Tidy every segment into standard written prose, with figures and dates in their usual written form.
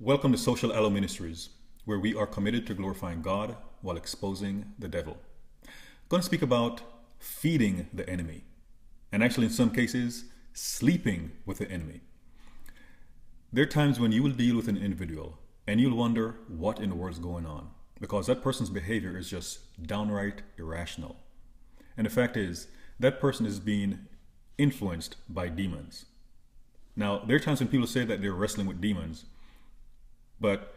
Welcome to Social Aloe Ministries, where we are committed to glorifying God while exposing the devil. I'm going to speak about feeding the enemy, and actually, in some cases, sleeping with the enemy. There are times when you will deal with an individual and you'll wonder what in the world is going on, because that person's behavior is just downright irrational. And the fact is, that person is being influenced by demons. Now, there are times when people say that they're wrestling with demons, but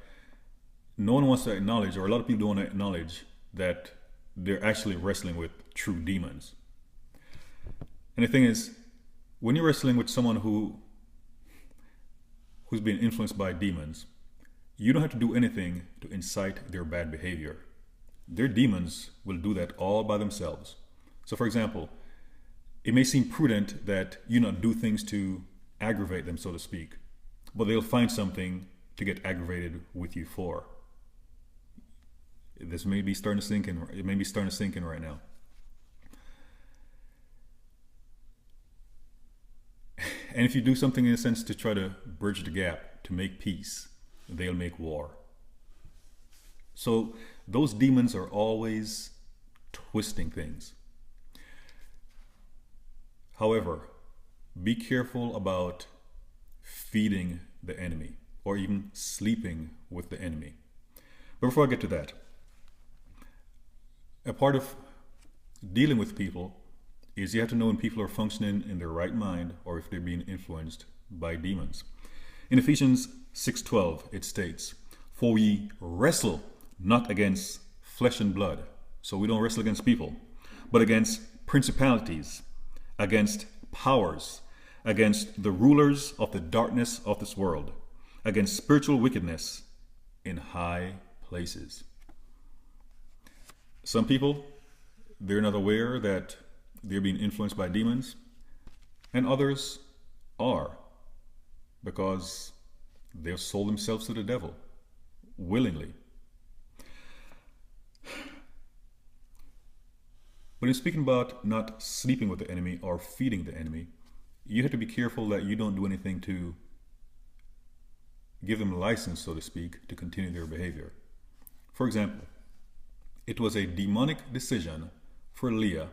no one wants to acknowledge, or a lot of people don't want to acknowledge, that they're actually wrestling with true demons. And the thing is, when you're wrestling with someone who's being influenced by demons, you don't have to do anything to incite their bad behavior. Their demons will do that all by themselves. So for example, it may seem prudent that you not do things to aggravate them, so to speak, but they'll find something to get aggravated with you for. This may be starting to sink in. It may be starting to sink in right now. And if you do something in a sense to try to bridge the gap, to make peace, they'll make war. So those demons are always twisting things. However, be careful about feeding the enemy or even sleeping with the enemy. But before I get to that, a part of dealing with people is you have to know when people are functioning in their right mind or if they're being influenced by demons. In Ephesians 6:12, it states, "For we wrestle not against flesh and blood," so we don't wrestle against people, "but against principalities, against powers, against the rulers of the darkness of this world, against spiritual wickedness in high places." Some people, they're not aware that they're being influenced by demons, and others are, because they've sold themselves to the devil willingly. But in speaking about not sleeping with the enemy or feeding the enemy, you have to be careful that you don't do anything to give them license, so to speak, to continue their behavior. For example, it was a demonic decision for Leah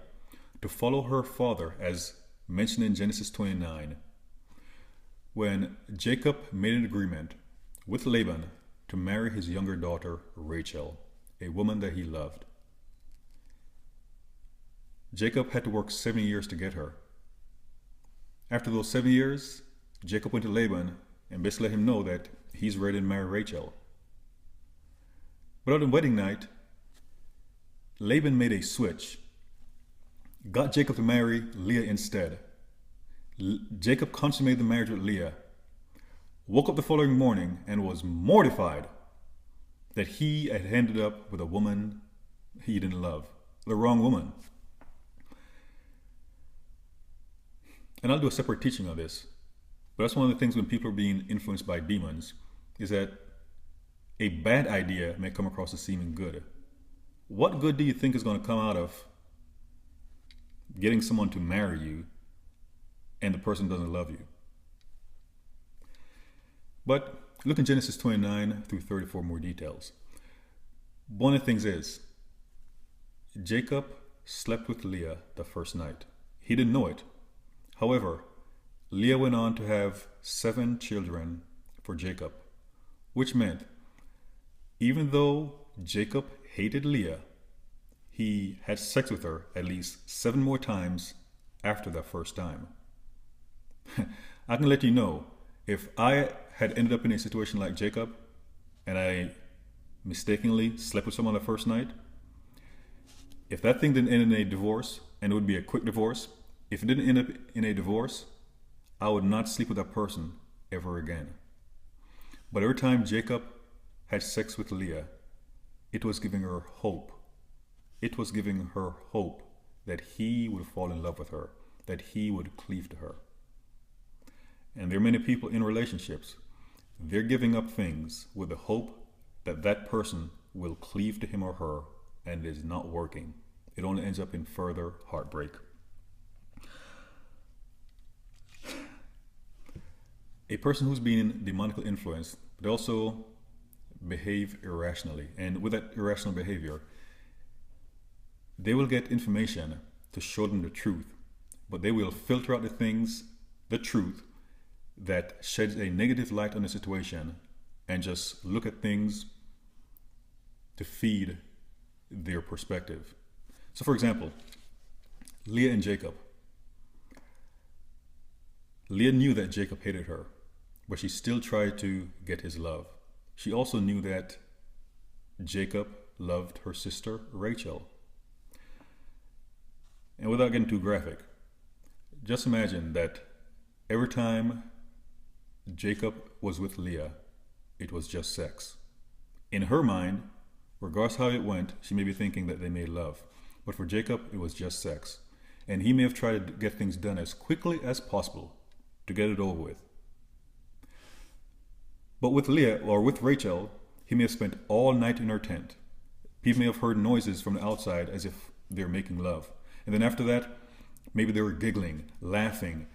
to follow her father, as mentioned in Genesis 29, when Jacob made an agreement with Laban to marry his younger daughter, Rachel, a woman that he loved. Jacob had to work 7 years to get her. After those 7 years, Jacob went to Laban and basically let him know that he's ready to marry Rachel. But on the wedding night, Laban made a switch, got Jacob to marry Leah instead. Jacob consummated the marriage with Leah, woke up the following morning and was mortified that he had ended up with a woman he didn't love, the wrong woman. And I'll do a separate teaching on this, but that's one of the things when people are being influenced by demons, is that a bad idea may come across as seeming good. What good do you think is going to come out of getting someone to marry you and the person doesn't love you? But look in Genesis 29 through 34 more details. One of the things is, Jacob slept with Leah the first night. He didn't know it. However, Leah went on to have 7 children for Jacob, which meant even though Jacob hated Leah, he had sex with her at least 7 more times after that first time. I can let you know, if I had ended up in a situation like Jacob and I mistakenly slept with someone the first night, if that thing didn't end in a divorce, and it would be a quick divorce, if it didn't end up in a divorce, I would not sleep with that person ever again. But every time Jacob had sex with Leah, it was giving her hope. It was giving her hope that he would fall in love with her, that he would cleave to her. And there are many people in relationships, they're giving up things with the hope that that person will cleave to him or her, and it is not working. It only ends up in further heartbreak. A person who's being demonically influenced they also behave irrationally. And with that irrational behavior, they will get information to show them the truth, but they will filter out the truth that sheds a negative light on the situation and just look at things to feed their perspective. So, for example, Leah and Jacob. Leah knew that Jacob hated her, but she still tried to get his love. She also knew that Jacob loved her sister Rachel. And without getting too graphic, just imagine that every time Jacob was with Leah, it was just sex. In her mind, regardless how it went, she may be thinking that they made love. But for Jacob, it was just sex. And he may have tried to get things done as quickly as possible to get it over with. But with Leah, or with Rachel, he may have spent all night in her tent. People may have heard noises from the outside as if they're making love. And then after that, maybe they were giggling, laughing.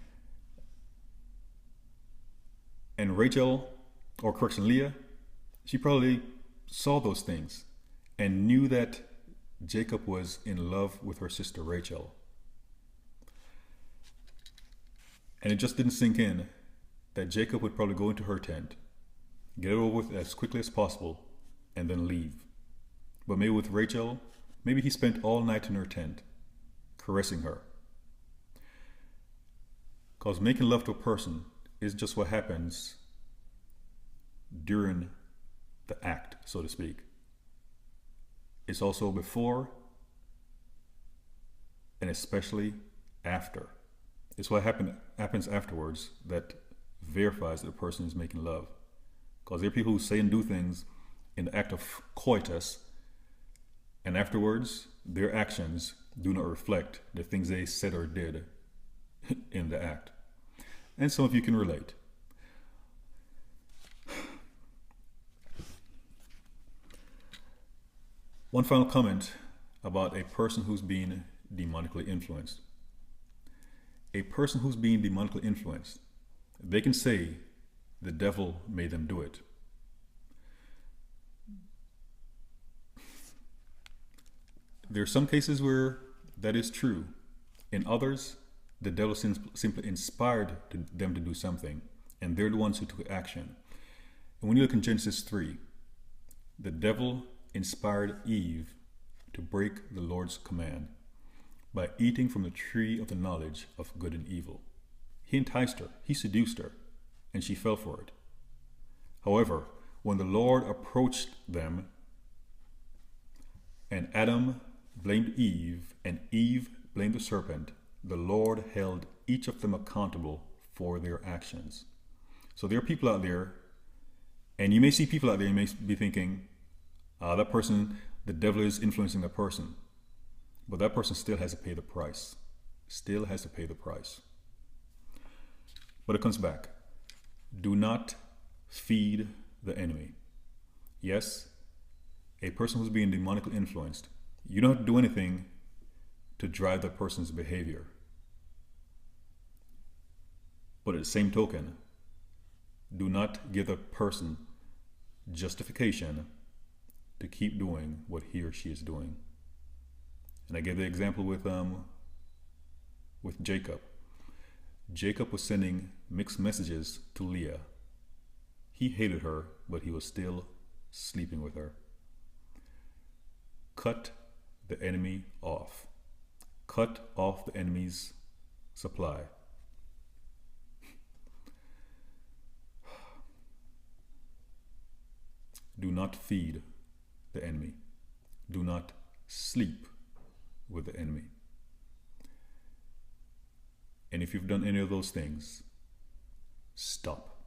And Rachel, or correction, Leah, she probably saw those things and knew that Jacob was in love with her sister Rachel. And it just didn't sink in that Jacob would probably go into her tent, get it over with as quickly as possible, and then leave. But maybe with Rachel, maybe he spent all night in her tent, caressing her. Because making love to a person is just what happens during the act, so to speak. It's also before and especially after. It's what happens afterwards that verifies that a person is making love. Because there are people who say and do things in the act of coitus, and afterwards their actions do not reflect the things they said or did in the act. And some of you can relate. One final comment about a person who's being demonically influenced. A person who's being demonically influenced, they can say the devil made them do it. There are some cases where that is true. In others, the devil simply inspired them to do something, and they're the ones who took action. And when you look in Genesis 3, the devil inspired Eve to break the Lord's command by eating from the tree of the knowledge of good and evil. He enticed her, he seduced her, and she fell for it. However, when the Lord approached them, and Adam blamed Eve, and Eve blamed the serpent, the Lord held each of them accountable for their actions. So there are people out there, and you may see people out there, you may be thinking, that person, the devil is influencing that person. But that person still has to pay the price. Still has to pay the price. But it comes back. Do not feed the enemy. Yes, a person who's being demonically influenced, you don't have to do anything to drive that person's behavior. But at the same token, do not give that person justification to keep doing what he or she is doing. And I gave the example with Jacob. Jacob was sending mixed messages to Leah. He hated her, but he was still sleeping with her. Cut the enemy off. Cut off the enemy's supply. Do not feed the enemy. Do not sleep with the enemy. And if you've done any of those things, stop.